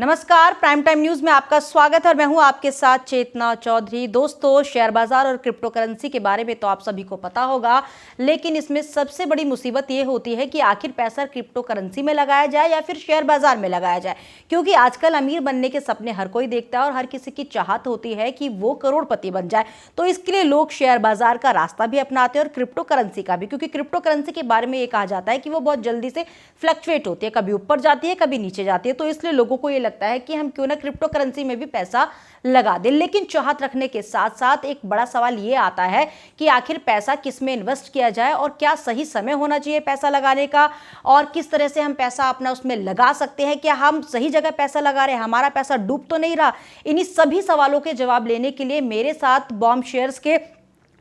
नमस्कार, prime time news में आपका स्वागत है और मैं हूं आपके साथ चेतना चौधरी। दोस्तों, शेयर बाजार और क्रिप्टो करेंसी के बारे में तो आप सभी को पता होगा, लेकिन इसमें सबसे बड़ी मुसीबत ये होती है कि आखिर पैसा क्रिप्टो करेंसी में लगाया जाए या फिर शेयर बाजार में लगाया जाए। क्योंकि आजकल अमीर बनने के सपने हर कोई देखता है और हर किसी की चाहत होती है कि वो करोड़पति बन जाए। तो इसके लिए लोग शेयर बाजार का रास्ता भी अपनाते हैं और क्रिप्टो करेंसी का भी, क्योंकि क्रिप्टो करेंसी के बारे में ये कहा जाता है कि वो बहुत जल्दी से फ्लक्चुएट होती है, कभी ऊपर जाती है कभी नीचे जाती है। तो इसलिए लोगों को ये लगता है कि हम क्यों ना क्रिप्टो करेंसी में भी पैसा लगा दें। लेकिन चाहत रखने के साथ साथ एक बड़ा सवाल ये आता है कि आखिर पैसा किस में इन्वेस्ट किया जाए और क्या सही समय होना चाहिए पैसा लगाने का, और किस तरह से हम पैसा अपना उसमें लगा सकते हैं। क्या हम सही जगह पैसा लगा रहे हैं, हमारा पैसा डूब तो नहीं रहा। इन्हीं सभी सवालों के जवाब लेने के लिए मेरे साथ बॉम्ब शेयर्स के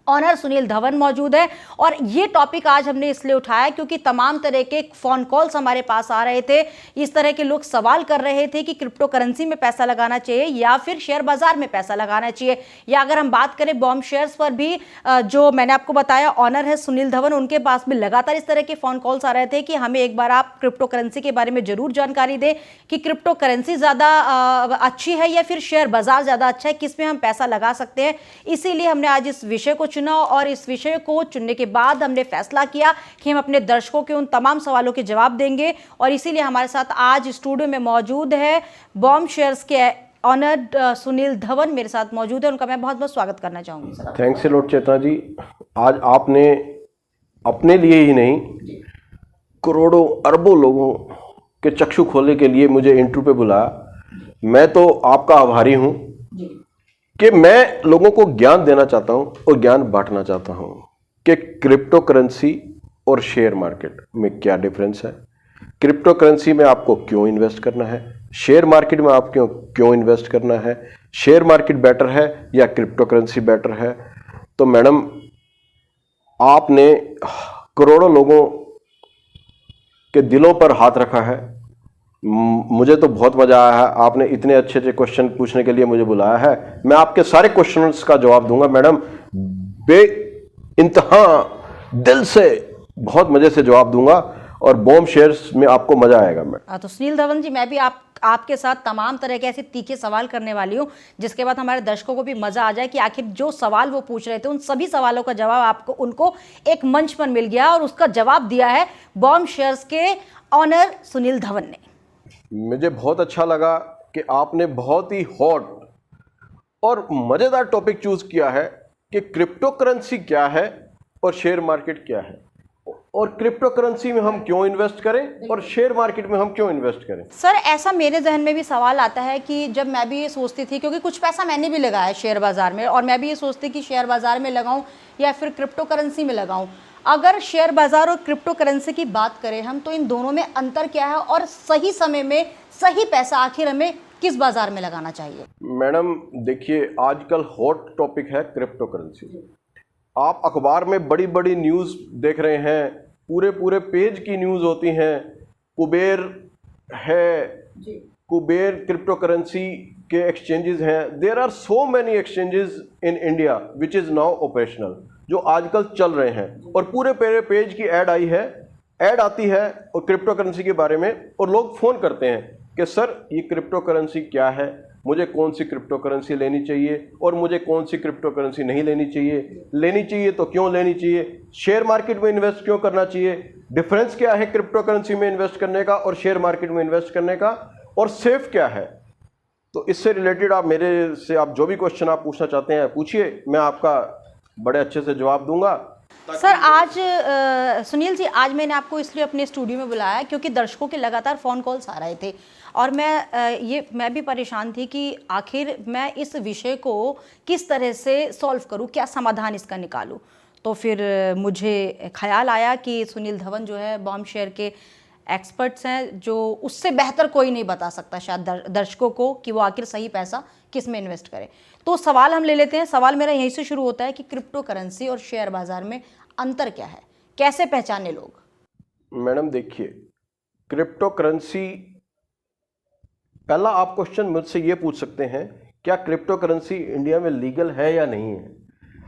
ऑनर सुनील धवन मौजूद है। और ये टॉपिक आज हमने इसलिए उठाया क्योंकि तमाम तरह के फोन कॉल्स हमारे पास आ रहे थे। इस तरह के लोग सवाल कर रहे थे कि क्रिप्टो करेंसी में पैसा लगाना चाहिए या फिर शेयर बाजार में पैसा लगाना चाहिए। या अगर हम बात करें बॉम्ब शेयर्स पर भी, जो मैंने आपको बताया ऑनर है सुनील धवन, उनके पास भी लगातार इस तरह के फोन कॉल्स आ रहे थे कि हमें एक बार आप क्रिप्टो करेंसी के बारे में जरूर जानकारी दें कि क्रिप्टो करेंसी ज्यादा अच्छी है या फिर शेयर बाजार ज्यादा अच्छा है, किसमें हम पैसा लगा सकते हैं। इसीलिए हमने आज इस विषय को चुना और इस विषय को चुनने के बाद हमने फैसला किया कि हम अपने दर्शकों के उन तमाम सवालों के जवाब देंगे। और इसीलिए हमारे साथ आज स्टूडियो में मौजूद है बॉम्ब शेयर्स के ऑनर सुनील धवन मेरे साथ मौजूद है। उनका मैं बहुत बहुत स्वागत करना चाहूंगी सर। थैंक्स अ लॉट चेतना जी। आज आपने अपने लिए ही नहीं, करोड़ों अरबों लोगों के चक्षु खोलने के लिए मुझे इंटरव्यू पे बुलाया। मैं तो आपका आभारी हूं कि मैं लोगों को ज्ञान देना चाहता हूं और ज्ञान बांटना चाहता हूं कि क्रिप्टो करेंसी और शेयर मार्केट में क्या डिफरेंस है, क्रिप्टो करेंसी में आपको क्यों इन्वेस्ट करना है, शेयर मार्केट में आपको क्यों इन्वेस्ट करना है, शेयर मार्केट बेटर है या क्रिप्टो करेंसी बेटर है। तो मैडम, आपने करोड़ों लोगों के दिलों पर हाथ रखा है। मुझे तो बहुत मजा आया है। आपने इतने अच्छे अच्छे क्वेश्चन पूछने के लिए मुझे बुलाया है। मैं आपके सारे क्वेश्चंस का जवाब दूंगा मैडम, बे इंतहा दिल से, बहुत मजे से जवाब दूंगा और बॉम्ब शेयर्स में आपको मजा आएगा। मैडम तो सुनील धवन जी, मैं भी आपके साथ तमाम तरह के ऐसे तीखे सवाल करने वाली हूं जिसके बाद हमारे दर्शकों को भी मजा आ जाए कि आखिर जो सवाल वो पूछ रहे थे उन सभी सवालों का जवाब आपको उनको एक मंच पर मिल गया और उसका जवाब दिया है बॉम्ब शेयर्स के ऑनर सुनील धवन ने। मुझे बहुत अच्छा लगा कि आपने बहुत ही हॉट और मजेदार टॉपिक चूज किया है कि क्रिप्टो करेंसी क्या है और शेयर मार्केट क्या है, और क्रिप्टो करेंसी में हम क्यों इन्वेस्ट करें और शेयर मार्केट में हम क्यों इन्वेस्ट करें। सर, ऐसा मेरे जहन में भी सवाल आता है कि जब मैं भी ये सोचती थी, क्योंकि कुछ पैसा मैंने भी लगाया है शेयर बाजार में, और मैं भी ये सोचती कि शेयर बाजार में लगाऊं या फिर क्रिप्टो करेंसी में लगाऊं। अगर शेयर बाजार और क्रिप्टो करेंसी की बात करें हम, तो इन दोनों में अंतर क्या है और सही समय में सही पैसा आखिर हमें किस बाजार में लगाना चाहिए। मैडम देखिए, आजकल हॉट टॉपिक है क्रिप्टो करेंसी। आप अखबार में बड़ी बड़ी न्यूज़ देख रहे हैं, पूरे पूरे पेज की न्यूज़ होती हैं। कुबेर है, कुबेर क्रिप्टो करेंसी के एक्सचेंजेस हैं। There are so many exchanges in India which is now operational, जो आजकल चल रहे हैं। और पूरे पूरे पेज की ऐड आती है और क्रिप्टो करेंसी के बारे में, और लोग फ़ोन करते हैं कि सर ये क्रिप्टो करेंसी क्या है, मुझे कौन सी क्रिप्टो करेंसी लेनी चाहिए और मुझे कौन सी क्रिप्टो करेंसी नहीं लेनी चाहिए तो क्यों लेनी चाहिए, शेयर मार्केट में इन्वेस्ट क्यों करना चाहिए, डिफरेंस क्या है क्रिप्टो करेंसी में इन्वेस्ट करने का और शेयर मार्केट में इन्वेस्ट करने का, और सेफ क्या है। तो इससे रिलेटेड आप मेरे से आप जो भी क्वेश्चन आप पूछना चाहते हैं पूछिए, मैं आपका बड़े अच्छे से जवाब दूंगा। सर, आज सुनील जी, आज मैंने आपको इसलिए अपने स्टूडियो में बुलाया क्योंकि दर्शकों के लगातार फ़ोन कॉल्स आ रहे थे और मैं भी परेशान थी कि आखिर मैं इस विषय को किस तरह से सॉल्व करूं, क्या समाधान इसका निकालूं। तो फिर मुझे ख्याल आया कि सुनील धवन जो है बॉम्ब शेयर के एक्सपर्ट्स हैं, जो उससे बेहतर कोई नहीं बता सकता शायद दर्शकों को कि वो आखिर सही पैसा किस में इन्वेस्ट करें। तो सवाल हम ले लेते हैं। सवाल मेरा यहीं से शुरू होता है कि क्रिप्टो करेंसी और शेयर बाजार में अंतर क्या है, कैसे पहचाने लोग। मैडम देखिए, क्रिप्टो करेंसी, पहला आप क्वेश्चन मुझसे ये पूछ सकते हैं, क्या क्रिप्टो करेंसी इंडिया में लीगल है या नहीं है।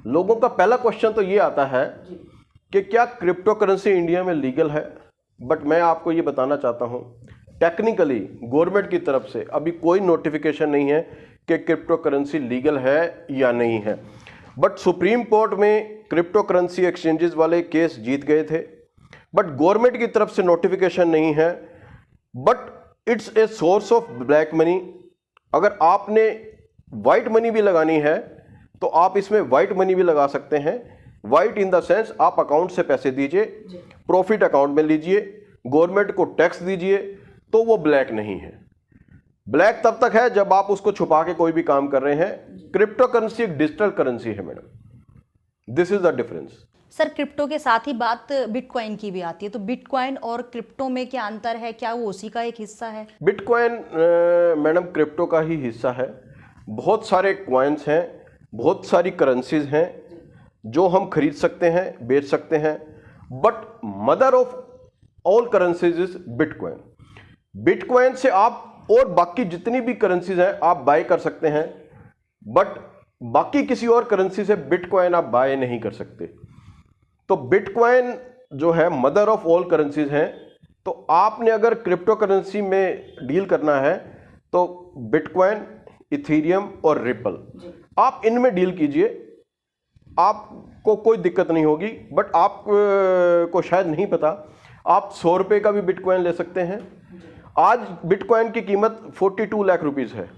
लोगों का पहला क्वेश्चन तो ये आता है कि क्या क्रिप्टो करेंसी इंडिया में लीगल है। बट मैं आपको ये बताना चाहता हूँ टेक्निकली गवर्नमेंट की तरफ से अभी कोई नोटिफिकेशन नहीं है कि क्रिप्टो करेंसी लीगल है या नहीं है। बट सुप्रीम कोर्ट में क्रिप्टो करेंसी एक्सचेंजेस वाले केस जीत गए थे, बट गवर्नमेंट की तरफ से नोटिफिकेशन नहीं है। But it's a source of black money. अगर आपने वाइट मनी भी लगानी है तो आप इसमें वाइट मनी भी लगा सकते हैं। वाइट इन द सेंस आप अकाउंट से पैसे दीजिए, प्रॉफिट अकाउंट में लीजिए, गवर्नमेंट को टैक्स दीजिए, तो वो ब्लैक नहीं है। ब्लैक तब तक है जब आप उसको छुपा के कोई भी काम कर रहे हैं। क्रिप्टो करेंसी एक डिजिटल करेंसी है madam, this is the difference. Sir, crypto के साथ ही बात बिटकॉइन की भी आती है, तो बिटकॉइन और क्रिप्टो में क्या अंतर है? क्या वो उसी का एक हिस्सा है? बिटकॉइन मैडम क्रिप्टो का ही हिस्सा है। बहुत सारे कॉइन्स हैं, बहुत सारी करेंसीज हैं जो हम खरीद सकते हैं, बेच सकते हैं। But mother of all currencies is bitcoin. Bitcoin से आप और बाकी जितनी भी करेंसीज हैं आप बाय कर सकते हैं, बट बाकी किसी और करेंसी से बिटकॉइन आप बाय नहीं कर सकते। तो बिटकॉइन जो है मदर ऑफ ऑल करेंसीज हैं। तो आपने अगर क्रिप्टो करेंसी में डील करना है तो बिटकॉइन, इथेरियम और रिपल, आप इनमें डील कीजिए, आपको कोई दिक्कत नहीं होगी। बट आप को शायद नहीं पता, आप 100 रुपये का भी बिटकॉइन ले सकते हैं। आज बिटकॉइन की कीमत 42 लाख रुपीस है।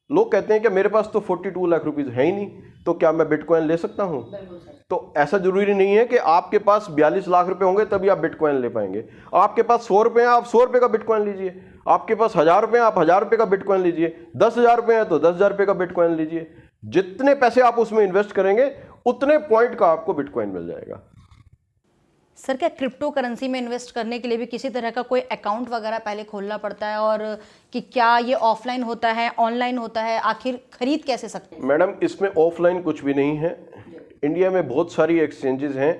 लोग कहते हैं कि मेरे पास तो 42 लाख रुपीस है ही नहीं, तो क्या मैं बिटकॉइन ले सकता हूं? तो ऐसा जरूरी नहीं है कि आपके पास 42 लाख रुपए होंगे तभी आप बिटकॉइन ले पाएंगे। आपके पास 100 रुपए हैं, आप 100 रुपए का बिटकॉइन लीजिए। आपके पास 1000 रुपए हैं, आप 1000 रुपए का बिटकॉइन लीजिए। 10,000 रुपए हैं तो 10,000 रुपए का बिटकॉइन लीजिए। जितने पैसे आप उसमें इन्वेस्ट करेंगे उतने पॉइंट का आपको बिटकॉइन मिल जाएगा। सर, क्या क्रिप्टो करेंसी में इन्वेस्ट करने के लिए भी किसी तरह का कोई अकाउंट वगैरह पहले खोलना पड़ता है, और कि क्या ये ऑफलाइन होता है, ऑनलाइन होता है, आखिर खरीद कैसे सकते हैं? मैडम, इसमें ऑफलाइन कुछ भी नहीं है। इंडिया में बहुत सारी एक्सचेंजेस हैं,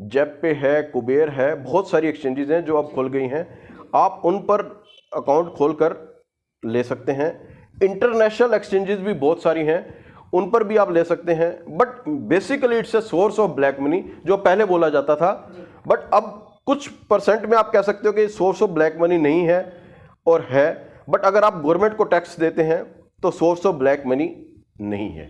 जेपे है, कुबेर है, बहुत सारी एक्सचेंजेस हैं जो अब खुल गई हैं। आप उन पर अकाउंट खोलकर ले सकते हैं। इंटरनेशनल एक्सचेंजेस भी बहुत सारी हैं, उन पर भी आप ले सकते हैं। But basically it's a source of black money, जो पहले बोला जाता था। बट अब कुछ परसेंट में आप कह सकते हो कि सोर्स ऑफ ब्लैक मनी नहीं है और है। बट अगर आप गवर्नमेंट को टैक्स देते हैं तो सोर्स ऑफ ब्लैक मनी नहीं है।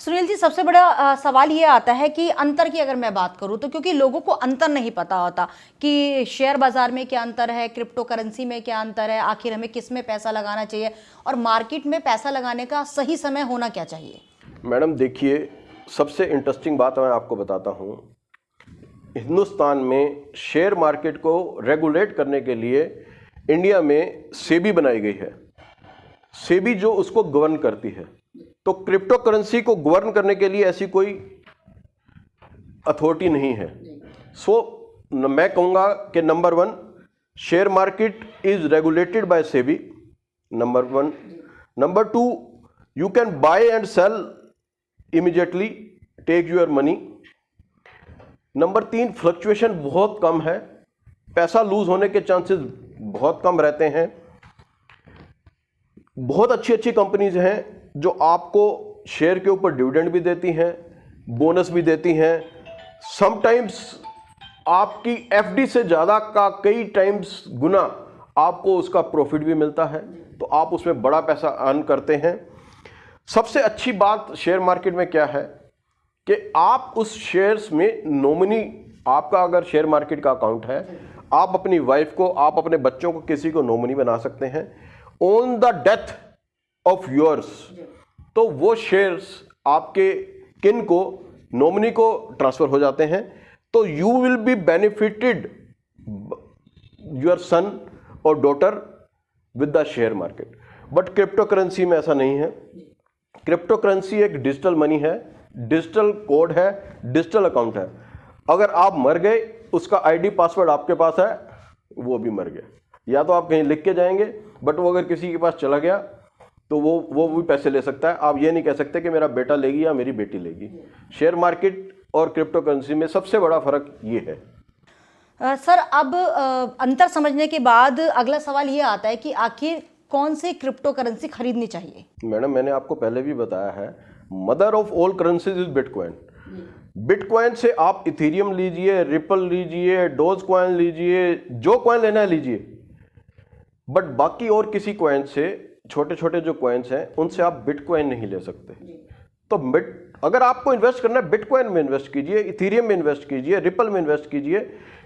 सुनील जी, सबसे बड़ा सवाल ये आता है कि अंतर की अगर मैं बात करूं तो, क्योंकि लोगों को अंतर नहीं पता होता कि शेयर बाजार में क्या अंतर है, क्रिप्टो करेंसी में क्या अंतर है, आखिर हमें किस में पैसा लगाना चाहिए, और मार्केट में पैसा लगाने का सही समय होना क्या चाहिए? मैडम देखिए, सबसे इंटरेस्टिंग बात मैं आपको बताता हूं। हिंदुस्तान में शेयर मार्केट को रेगुलेट करने के लिए इंडिया में सेबी बनाई गई है। सेबी जो उसको गवर्न करती है। तो क्रिप्टो करेंसी को गवर्न करने के लिए ऐसी कोई अथॉरिटी नहीं है। सो मैं कहूँगा कि number 1, share market is regulated by SEBI, number 1। Number 2, you can buy and sell immediately, take your money. Number 3, fluctuation बहुत कम है, पैसा लूज होने के चांसेस बहुत कम रहते हैं। बहुत अच्छी अच्छी कंपनीज हैं जो आपको शेयर के ऊपर डिविडेंड भी देती हैं, बोनस भी देती हैं। समटाइम्स आपकी एफडी से ज़्यादा का कई टाइम्स गुना आपको उसका प्रॉफिट भी मिलता है, तो आप उसमें बड़ा पैसा अर्न करते हैं। सबसे अच्छी बात शेयर मार्केट में क्या है कि आप उस शेयर्स में नॉमिनी, आपका अगर शेयर मार्केट का अकाउंट है, आप अपनी वाइफ को, आप अपने बच्चों को, किसी को नॉमिनी बना सकते हैं। On the death of yours, तो वो शेयर्स आपके किन को, नॉमिनी को ट्रांसफर हो जाते हैं। तो you will be benefited, your son और daughter, with the share market. But crypto currency में ऐसा नहीं है। क्रिप्टो करेंसी एक डिजिटल मनी है, डिजिटल कोड है, डिजिटल अकाउंट है। अगर आप मर गए, उसका आईडी पासवर्ड आपके पास है, वो भी मर गया। या तो आप कहीं लिख के जाएंगे, बट वो अगर किसी के पास चला गया तो वो भी पैसे ले सकता है। आप ये नहीं कह सकते कि मेरा बेटा लेगी या मेरी बेटी लेगी। शेयर मार्केट और क्रिप्टो करेंसी में सबसे बड़ा फर्क ये है। सर, अब अंतर समझने के बाद अगला सवाल ये आता है कि आखिर कौन सी क्रिप्टो करेंसी खरीदनी चाहिए? मैडम, मैंने आपको पहले भी बताया है, mother of all currencies is bitcoin. Bitcoin से आप इथेरियम लीजिए, रिपल लीजिए, डोज कॉइन लीजिए, जो कॉइन लेना है लीजिए। बट बाकी और किसी कॉइन से, छोटे छोटे जो कॉइन्स हैं उनसे आप बिटकॉइन नहीं ले सकते। तो अगर आपको इन्वेस्ट करना है बिटकॉइन में इन्वेस्ट कीजिए, इथीरियम में इन्वेस्ट कीजिए, रिपल में इन्वेस्ट कीजिए।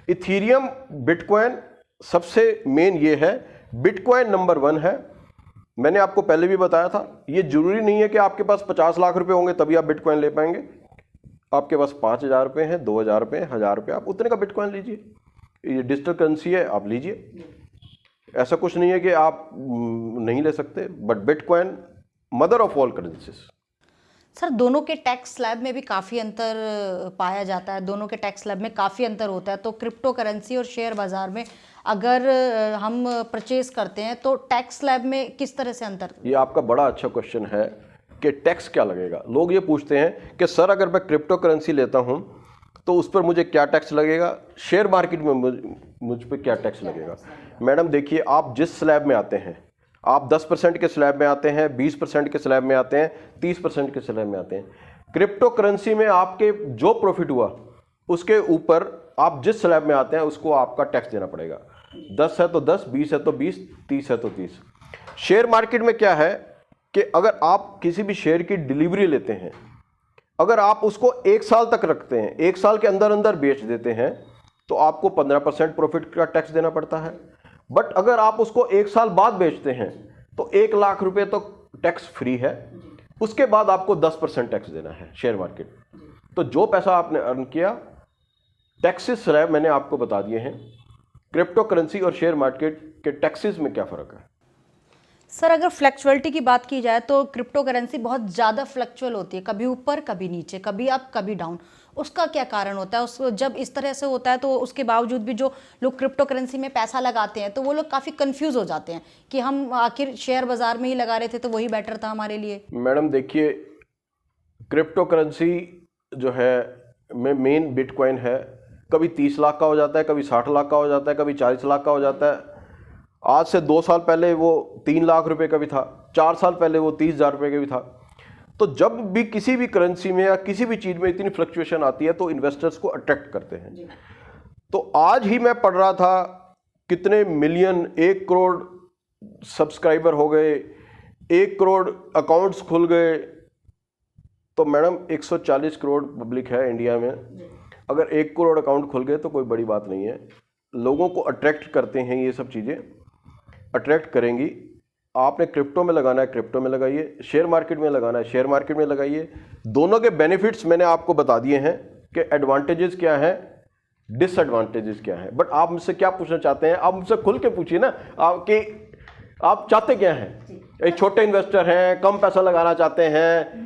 इथीरियम, बिटकॉइन सबसे मेन ये है। बिटकॉइन नंबर 1 है। मैंने आपको पहले भी बताया था, ये जरूरी नहीं है कि आपके पास 50 लाख रुपए होंगे तभी आप बिटकॉइन ले पाएंगे। आपके पास 5,000 रुपये हैं, 2,000 रुपये, 1,000 रुपये, आप उतने का बिटकॉइन लीजिए। ये डिजिटल करेंसी है, आप लीजिए। ऐसा कुछ नहीं है कि आप नहीं ले सकते। But bitcoin mother of all currencies. Sir, दोनों के टैक्स स्लैब में भी काफ़ी अंतर पाया जाता है, दोनों के टैक्स स्लैब में काफ़ी अंतर होता है। तो क्रिप्टो करेंसी और शेयर बाजार में अगर हम परचेज करते हैं तो टैक्स स्लैब में किस तरह से अंतर? ये आपका बड़ा अच्छा क्वेश्चन है कि टैक्स क्या लगेगा। लोग ये पूछते हैं कि सर अगर मैं क्रिप्टो करेंसी लेता हूं तो उस पर मुझे क्या टैक्स लगेगा, शेयर मार्केट में मुझ पर क्या टैक्स लगेगा। मैडम देखिए, आप जिस स्लैब में आते हैं, आप 10% के स्लैब में आते हैं, 20% के स्लैब में आते हैं, 30% के स्लैब में आते हैं। क्रिप्टो करेंसी में आपके जो प्रॉफिट हुआ उसके ऊपर आप जिस स्लैब में आते हैं उसको आपका टैक्स देना पड़ेगा। 10 है तो 10, 20 है तो 20, 30 है तो 30। शेयर मार्केट में क्या है कि अगर आप किसी भी शेयर की डिलीवरी लेते हैं, अगर आप उसको 1 साल तक रखते हैं, 1 साल के अंदर अंदर बेच देते हैं, तो आपको 15% प्रॉफिट का टैक्स देना पड़ता है। बट अगर आप उसको 1 साल बाद बेचते हैं तो 1 लाख रुपए तो टैक्स फ्री है, उसके बाद आपको 10% टैक्स देना है शेयर मार्केट। तो जो पैसा आपने अर्न किया, टैक्सेस स्लैब मैंने आपको बता दिए हैं। क्रिप्टो करेंसी और शेयर मार्केट के टैक्सेस में क्या फ़र्क है? सर, अगर फ्लक्चुअलिटी की बात की जाए तो क्रिप्टो करेंसी बहुत ज़्यादा फ्लक्चुअल होती है, कभी ऊपर कभी नीचे, कभी अप कभी डाउन। उसका क्या कारण होता है? उस जब इस तरह से होता है तो उसके बावजूद भी जो लोग क्रिप्टो करेंसी में पैसा लगाते हैं तो वो लोग काफ़ी कंफ्यूज हो जाते हैं कि हम आखिर शेयर बाजार में ही लगा रहे थे तो वही बेटर था हमारे लिए। मैडम देखिए, क्रिप्टो करेंसी जो है में मेन बिटकॉइन है, कभी 30 लाख का हो जाता है, कभी 60 लाख का हो जाता है, कभी 40 लाख का हो जाता है। आज से 2 साल पहले वो 3 लाख रुपए का भी था, 4 साल पहले वो 30,000 रुपये का भी था। तो जब भी किसी भी करेंसी में या किसी भी चीज़ में इतनी फ्लक्चुएशन आती है तो इन्वेस्टर्स को अट्रैक्ट करते हैं। तो आज ही मैं पढ़ रहा था कितने मिलियन, 1 करोड़ सब्सक्राइबर हो गए, 1 करोड़ अकाउंट्स खुल गए। तो मैडम 140 करोड़ पब्लिक है इंडिया में, अगर 1 करोड़ अकाउंट खुल गए तो कोई बड़ी बात नहीं है। लोगों को अट्रैक्ट करते हैं ये सब चीज़ें, अट्रैक्ट करेंगी। आपने क्रिप्टो में लगाना है क्रिप्टो में लगाइए, शेयर मार्केट में लगाना है शेयर मार्केट में लगाइए। दोनों के बेनिफिट्स मैंने आपको बता दिए हैं कि एडवांटेजेस क्या हैं, डिसएडवांटेजेस क्या हैं। बट आप मुझसे क्या पूछना चाहते हैं? आप मुझसे खुल के पूछिए ना, आप चाहते क्या हैं? एक छोटे इन्वेस्टर हैं, कम पैसा लगाना चाहते हैं?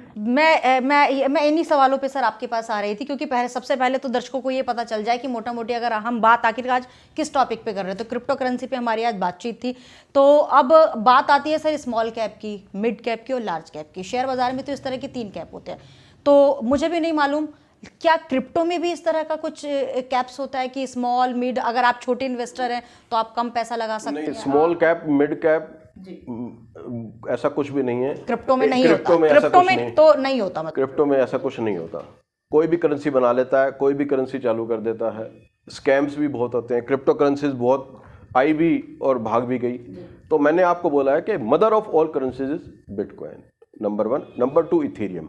मैं इन्हीं सवालों पे सर आपके पास आ रही थी, क्योंकि सबसे पहले तो दर्शकों को ये पता चल जाए कि मोटा मोटी अगर हम बात आखिर आज किस टॉपिक पे कर रहे हैं। तो क्रिप्टो करेंसी पे हमारी आज बातचीत थी। तो अब बात आती है सर स्मॉल कैप की, मिड कैप की और लार्ज कैप की। शेयर बाजार में तो इस तरह के 3 कैप होते हैं। तो मुझे भी नहीं मालूम क्या क्रिप्टो में भी इस तरह का कुछ कैप्स होता है कि स्मॉल मिड, अगर आप छोटे इन्वेस्टर हैं तो आप कम पैसा लगा सकते हैं? स्मॉल कैप, मिड कैप ऐसा कुछ भी नहीं है क्रिप्टो में। नहीं क्रिप्टो होता, में क्रिप्टो में तो नहीं होता। क्रिप्टो में ऐसा कुछ नहीं होता। कोई भी करेंसी बना लेता है, कोई भी करेंसी चालू कर देता है। स्कैम्स भी बहुत होते हैं। क्रिप्टो करेंसीज बहुत आई भी और भाग भी गई। तो मैंने आपको बोला है कि mother of all currencies is bitcoin, number 1। Number 2 Ethereum,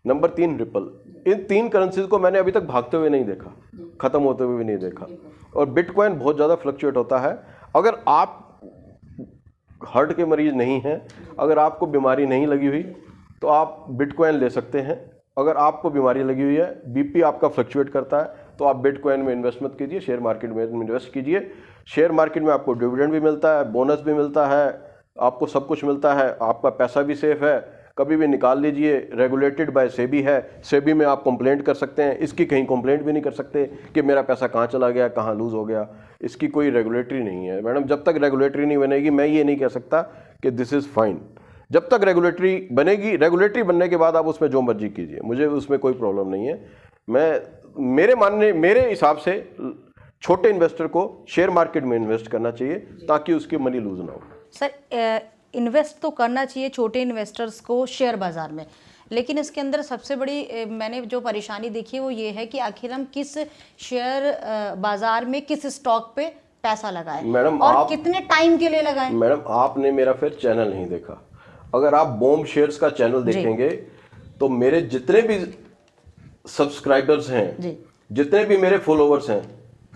number 3 ripple. In 3 currencies को मैंने अभी तक भागते हुए नहीं देखा, खत्म होते हुए भी नहीं देखा। और बिटकॉइन बहुत ज़्यादा फ्लक्चुएट होता है। अगर आप हार्ट के मरीज नहीं हैं, अगर आपको बीमारी नहीं लगी हुई तो आप बिटकॉइन ले सकते हैं। अगर आपको बीमारी लगी हुई है, बीपी आपका फ्लक्चुएट करता है, तो आप बिटकॉइन में इन्वेस्ट मत कीजिए, शेयर मार्केट में इन्वेस्ट कीजिए। शेयर मार्केट में आपको डिविडेंड भी मिलता है, बोनस भी मिलता है, आपको सब कुछ मिलता है, आपका पैसा भी सेफ है, कभी भी निकाल लीजिए। रेगुलेटेड बाय सेबी है, सेबी में आप कंप्लेंट कर सकते हैं। इसकी कहीं कंप्लेंट भी नहीं कर सकते कि मेरा पैसा कहाँ चला गया, कहाँ लूज़ हो गया। इसकी कोई रेगुलेटरी नहीं है मैडम। जब तक रेगुलेटरी नहीं बनेगी मैं ये नहीं कह सकता कि दिस इज़ फाइन। जब तक रेगुलेटरी बनेगी, रेगुलेटरी बनने के बाद आप उसमें जो मर्जी कीजिए, मुझे उसमें कोई प्रॉब्लम नहीं है। मेरे हिसाब से छोटे इन्वेस्टर को शेयर मार्केट में इन्वेस्ट करना चाहिए ताकि उसकी मनी लूज ना हो। सर, इन्वेस्ट तो करना चाहिए छोटे इन्वेस्टर्स को शेयर बाजार में, लेकिन इसके अंदर सबसे बड़ी मैंने जो परेशानी देखी है वो ये है कि आखिर हम किस शेयर बाजार में किस स्टॉक पे पैसा लगाए मैडम, और आप कितने टाइम के लिए लगाए? मैडम, आपने मेरा फिर चैनल नहीं देखा। अगर आप बॉम्ब शेयर्स का चैनल देखेंगे तो मेरे जितने भी सब्सक्राइबर्स हैं, जी जितने भी मेरे फॉलोवर्स हैं,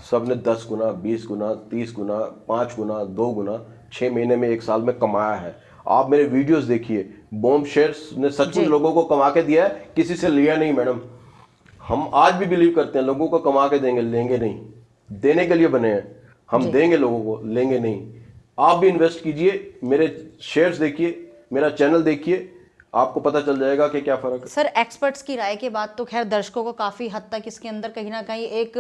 सब ने 10 गुना, 20 गुना, 30 गुना, 5 गुना, 2 गुना 6 महीने में, 1 साल में कमाया है। आप मेरे वीडियोस देखिए, बॉम्ब शेयर्स ने सचमुच लोगों को कमा के दिया है, किसी से लिया नहीं। मैडम, हम आज भी बिलीव करते हैं लोगों को कमा के देंगे, लेंगे नहीं। देने के लिए बने हैं हम, देंगे लोगों को, लेंगे नहीं। आप भी इन्वेस्ट कीजिए, मेरे शेयर्स देखिए, मेरा चैनल देखिए, आपको पता चल जाएगा कि क्या फर्क है। सर, एक्सपर्ट्स की राय के बाद तो खैर दर्शकों को काफ़ी हद तक इसके अंदर कहीं ना कहीं एक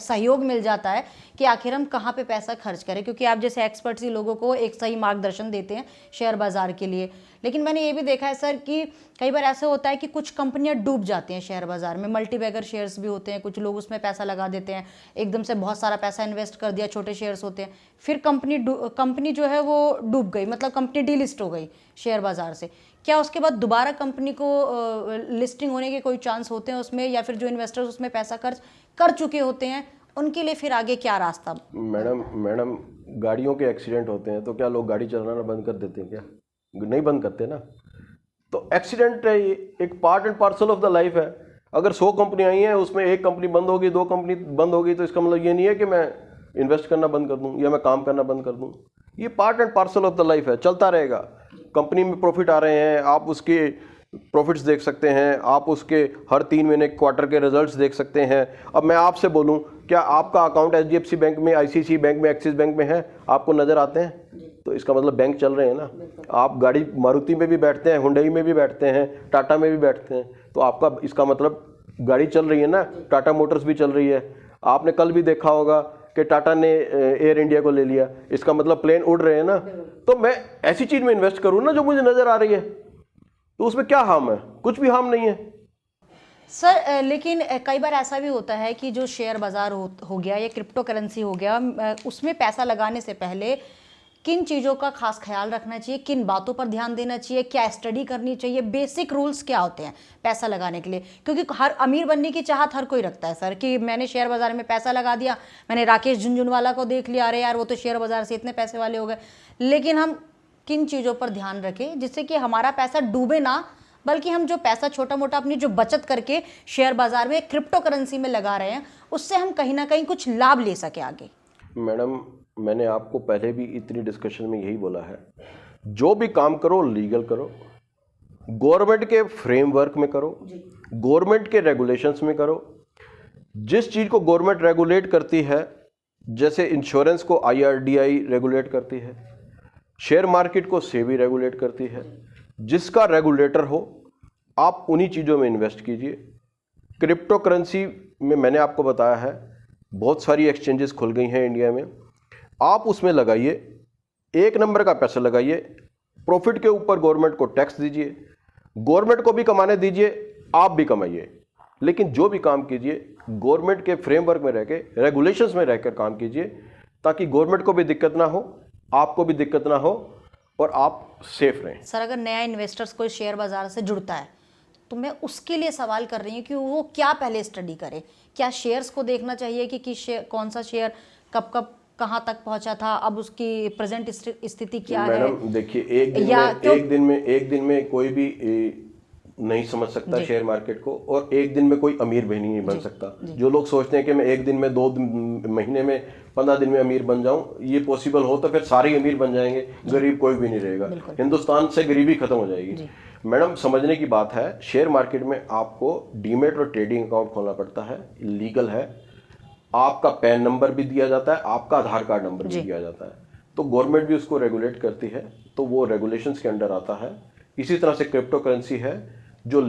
सहयोग मिल जाता है कि आखिर हम कहाँ पे पैसा खर्च करें, क्योंकि आप जैसे एक्सपर्ट्स ही लोगों को एक सही मार्गदर्शन देते हैं शेयर बाजार के लिए। लेकिन मैंने ये भी देखा है सर कि कई बार ऐसा होता है कि कुछ कंपनियां डूब जाती हैं शेयर बाजार में, मल्टीबैगर शेयर्स भी होते हैं, कुछ लोग उसमें पैसा लगा देते हैं, एकदम से बहुत सारा पैसा इन्वेस्ट कर दिया, छोटे शेयर्स होते हैं, फिर कंपनी जो है वो डूब गई, मतलब कंपनी डीलिस्ट हो गई शेयर बाजार से। क्या उसके बाद दोबारा कंपनी को लिस्टिंग होने के कोई चांस होते हैं उसमें, या फिर जो इन्वेस्टर्स उसमें पैसा खर्च कर चुके होते हैं उनके लिए फिर आगे क्या रास्ता? मैडम, गाड़ियों के एक्सीडेंट होते हैं तो क्या लोग गाड़ी चलाना बंद कर देते हैं? क्या नहीं बंद करते ना। तो एक्सीडेंट है, ये एक part and parcel of the life है। अगर 100 कंपनी आई हैं, उसमें एक कंपनी बंद होगी, 2 कंपनी बंद होगी, तो इसका मतलब ये नहीं है कि मैं इन्वेस्ट करना बंद कर दूं या मैं काम करना बंद कर दूं। ये part and parcel of the life है, चलता रहेगा। कंपनी में प्रॉफिट आ रहे हैं, आप उसके प्रॉफिट्स देख सकते हैं, आप उसके हर 3 महीने क्वार्टर के रिजल्ट्स देख सकते हैं। अब मैं आपसे बोलूं, क्या आपका अकाउंट HDFC बैंक में, ICICI बैंक में, एक्सिस बैंक में है? आपको नजर आते हैं? तो इसका मतलब बैंक चल रहे हैं ना। आप गाड़ी मारुति में भी बैठते हैं, हुंडई में भी बैठते हैं, टाटा में भी बैठते हैं, तो आपका इसका मतलब गाड़ी चल रही है ना। टाटा मोटर्स भी चल रही है। आपने कल भी देखा होगा कि टाटा ने एयर इंडिया को ले लिया, इसका मतलब प्लेन उड़ रहे हैं ना। तो मैं ऐसी चीज में इन्वेस्ट करूं ना जो मुझे नजर आ रही है, तो उसमें क्या हार्म है? कुछ भी हार्म नहीं है सर। लेकिन कई बार ऐसा भी होता है कि जो शेयर बाजार हो गया या क्रिप्टो करेंसी हो गया, उसमें पैसा लगाने से पहले किन चीज़ों का खास ख्याल रखना चाहिए, किन बातों पर ध्यान देना चाहिए, क्या स्टडी करनी चाहिए, बेसिक रूल्स क्या होते हैं पैसा लगाने के लिए? क्योंकि हर अमीर बनने की चाहत हर कोई रखता है सर, कि मैंने शेयर बाजार में पैसा लगा दिया, मैंने राकेश झुनझुनवाला को देख लिया, अरे यार वो तो शेयर बाजार से इतने पैसे वाले हो गए। लेकिन हम किन चीज़ों पर ध्यान रखें जिससे कि हमारा पैसा डूबे ना, बल्कि हम जो पैसा छोटा मोटा अपनी जो बचत करके शेयर बाजार में, क्रिप्टो करेंसी में लगा रहे हैं, उससे हम कहीं ना कहीं कुछ लाभ ले सके आगे? मैडम, मैंने आपको पहले भी इतनी डिस्कशन में यही बोला है, जो भी काम करो लीगल करो, गवर्नमेंट के फ्रेमवर्क में करो, गवर्नमेंट के रेगुलेशंस में करो। जिस चीज को गवर्नमेंट रेगुलेट करती है, जैसे इंश्योरेंस को IRDAI रेगुलेट करती है, शेयर मार्केट को सेबी रेगुलेट करती है, जिसका रेगुलेटर हो आप उन्हीं चीज़ों में इन्वेस्ट कीजिए। क्रिप्टो करेंसी में मैंने आपको बताया है, बहुत सारी एक्सचेंजेस खुल गई हैं इंडिया में, आप उसमें लगाइए, 1 नंबर का पैसा लगाइए, प्रॉफिट के ऊपर गवर्नमेंट को टैक्स दीजिए, गवर्नमेंट को भी कमाने दीजिए, आप भी कमाइए। लेकिन जो भी काम कीजिए गवर्नमेंट के फ्रेमवर्क में रहकर, रेगुलेशंस में रहकर काम कीजिए, ताकि गवर्नमेंट को भी दिक्कत ना हो, आपको भी दिक्कत ना हो और आप सेफ रहें। सर, अगर नया इन्वेस्टर्स कोई शेयर बाजार से जुड़ता है तो मैं उसके लिए सवाल कर रही हूँ कि वो क्या पहले स्टडी करे? क्या शेयर्स को देखना चाहिए कि किस कौन सा शेयर कब कब कहाँ तक पहुंचा था, अब उसकी प्रेजेंट स्थिति क्या है? मैडम देखिए, एक दिन में कोई भी नहीं समझ सकता शेयर मार्केट को, और एक दिन में कोई अमीर भी नहीं बन सकता। जो लोग सोचते हैं कि मैं एक दिन में, 2 महीने में, 15 दिन में अमीर बन जाऊं, ये पॉसिबल हो तो फिर सारे अमीर बन जाएंगे, गरीब कोई भी नहीं रहेगा, हिंदुस्तान से गरीबी खत्म हो जाएगी। मैडम, समझने की बात है, शेयर मार्केट में आपको डीमेट और ट्रेडिंग अकाउंट खोलना पड़ता है, लीगल है। आपका पैन नंबर भी दिया जाता है, आपका आधार कार्ड नंबर भी दिया जाता है, तो गवर्नमेंट भी उसको रेगुलेट करती है, तो वो रेगुलेशंस के अंडर आता है। इसी तरह से क्रिप्टो करेंसी है, जो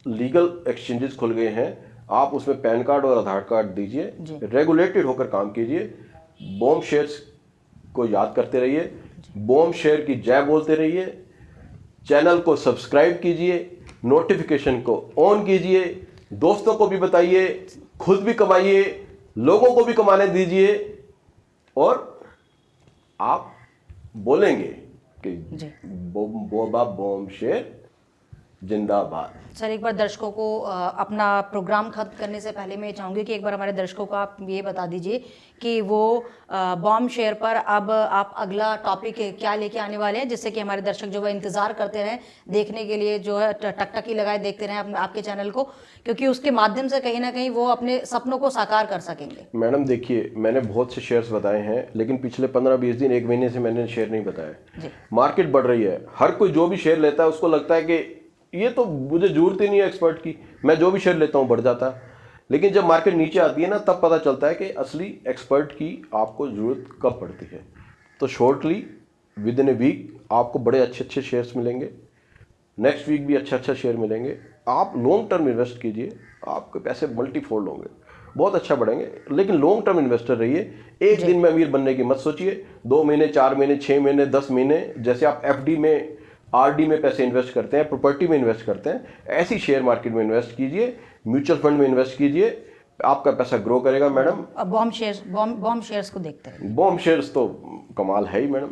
लीगल एक्सचेंजेस खुल गए हैं, आप उसमें पैन कार्ड और आधार कार्ड दीजिए, रेगुलेटेड होकर काम कीजिए। बॉम्ब शेयर्स को याद करते रहिए, बॉम्ब शेयर की जय बोलते रहिए, चैनल को सब्सक्राइब कीजिए, नोटिफिकेशन को ऑन कीजिए, दोस्तों को भी बताइए, खुद भी कमाइए, लोगों को भी कमाने दीजिए, और आप बोलेंगे कि बॉम्ब शेयर जिंदाबाद। सर एक बार दर्शकों को अपना प्रोग्राम खत्म करने से पहले मैं चाहूँगी कि एक बार हमारे दर्शकों को आप ये बता दीजिए कि वो बॉम्ब शेयर पर अब आप अगला टॉपिक क्या लेके आने वाले हैं, जिससे कि हमारे दर्शक जो है इंतज़ार करते रहें देखने के लिए, जो है टकटकी लगाए देखते रहें आपके चैनल को, क्योंकि उसके माध्यम से कहीं ना कहीं वो अपने सपनों को साकार कर सकेंगे। मैडम देखिए, मैंने बहुत से शेयर्स बताए हैं, लेकिन पिछले 15-20 दिन 1 महीने से मैंने शेयर नहीं बताया। मार्केट बढ़ रही है, हर कोई जो भी शेयर लेता है उसको लगता है कि ये तो मुझे जरूरत ही नहीं है एक्सपर्ट की, मैं जो भी शेयर लेता हूँ बढ़ जाता है। लेकिन जब मार्केट नीचे आती है ना, तब पता चलता है कि असली एक्सपर्ट की आपको ज़रूरत कब पड़ती है। तो shortly within a week आपको बड़े अच्छे अच्छे शेयर्स मिलेंगे, नेक्स्ट वीक भी अच्छा शेयर मिलेंगे। आप लॉन्ग टर्म इन्वेस्ट कीजिए, आपके पैसे मल्टीफोल्ड होंगे, बहुत अच्छा बढ़ेंगे। लेकिन लॉन्ग टर्म इन्वेस्टर रहिए, एक दिन में अमीर बनने की मत सोचिए। 2 महीने, 4 महीने, 6 महीने, 10 महीने, जैसे आप FD में, RD में पैसे इन्वेस्ट करते हैं, प्रॉपर्टी में इन्वेस्ट करते हैं, ऐसी शेयर मार्केट में इन्वेस्ट कीजिए, म्यूचुअल फंड में इन्वेस्ट कीजिए, आपका पैसा ग्रो करेगा मैडम। अब बॉम्ब शेयर्स को देखते हैं। बॉम्ब शेयर्स तो कमाल है ही मैडम।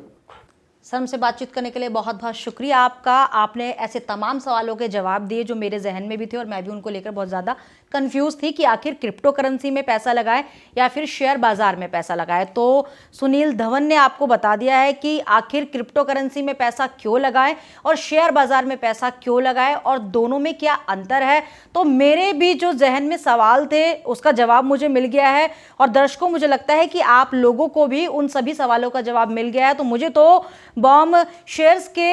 सर हमसे बातचीत करने के लिए बहुत बहुत शुक्रिया आपका। आपने ऐसे तमाम सवालों के जवाब दिए जो मेरे जहन में भी थे और मैं भी उनको लेकर बहुत ज़्यादा कंफ्यूज थी कि आखिर क्रिप्टो करेंसी में पैसा लगाएं या फिर शेयर बाजार में पैसा लगाएं। तो सुनील धवन ने आपको बता दिया है कि आखिर क्रिप्टो करेंसी में पैसा क्यों लगाएं और शेयर बाजार में पैसा क्यों लगाएं और दोनों में क्या अंतर है। तो मेरे भी जो जहन में सवाल थे उसका जवाब मुझे मिल गया है और दर्शकों मुझे लगता है कि आप लोगों को भी उन सभी सवालों का जवाब मिल गया है। तो मुझे तो बॉम्ब शेयर्स के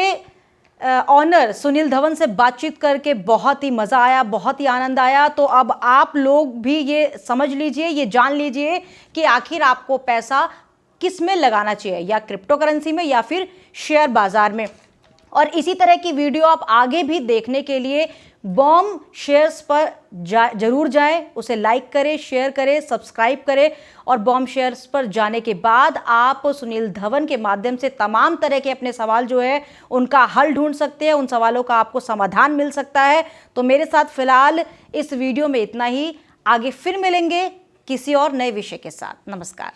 ऑनर सुनील धवन से बातचीत करके बहुत ही मज़ा आया, बहुत ही आनंद आया। तो अब आप लोग भी ये समझ लीजिए, ये जान लीजिए कि आखिर आपको पैसा किस में लगाना चाहिए, या क्रिप्टो करेंसी में या फिर शेयर बाजार में। और इसी तरह की वीडियो आप आगे भी देखने के लिए बॉम्ब शेयर्स पर जरूर जाएं, उसे लाइक करें, शेयर करें, सब्सक्राइब करें। और बॉम्ब शेयर्स पर जाने के बाद आप सुनील धवन के माध्यम से तमाम तरह के अपने सवाल जो है उनका हल ढूंढ सकते हैं, उन सवालों का आपको समाधान मिल सकता है। तो मेरे साथ फिलहाल इस वीडियो में इतना ही, आगे फिर मिलेंगे किसी और नए विषय के साथ। नमस्कार।